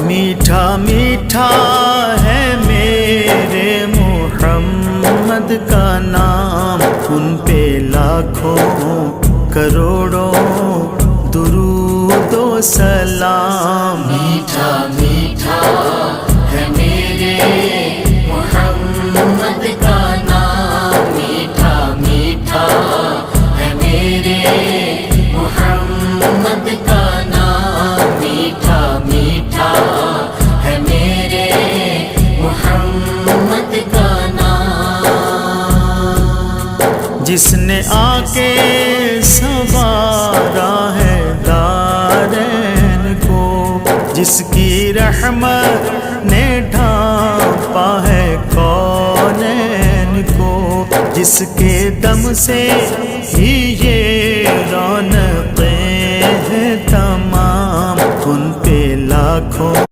میٹھا میٹھا ہے میرے محمد کا نام، ان پہ لاکھوں کروڑوں درود و سلام۔ میٹھا میٹھا ہے میرے محمد کا نام، میٹھا میٹھا ہے میرے محمد کا نام، میٹھا میٹھا ہے میرے محمد کا نام۔ جس نے آ کے سنوارا ہے دارین کو، جس کی رحمت نے ڈھانپا ہے کونین کو، جس کے دم سے ہی یہ رونقیں ہیں تمام، ان پہ لاکھوں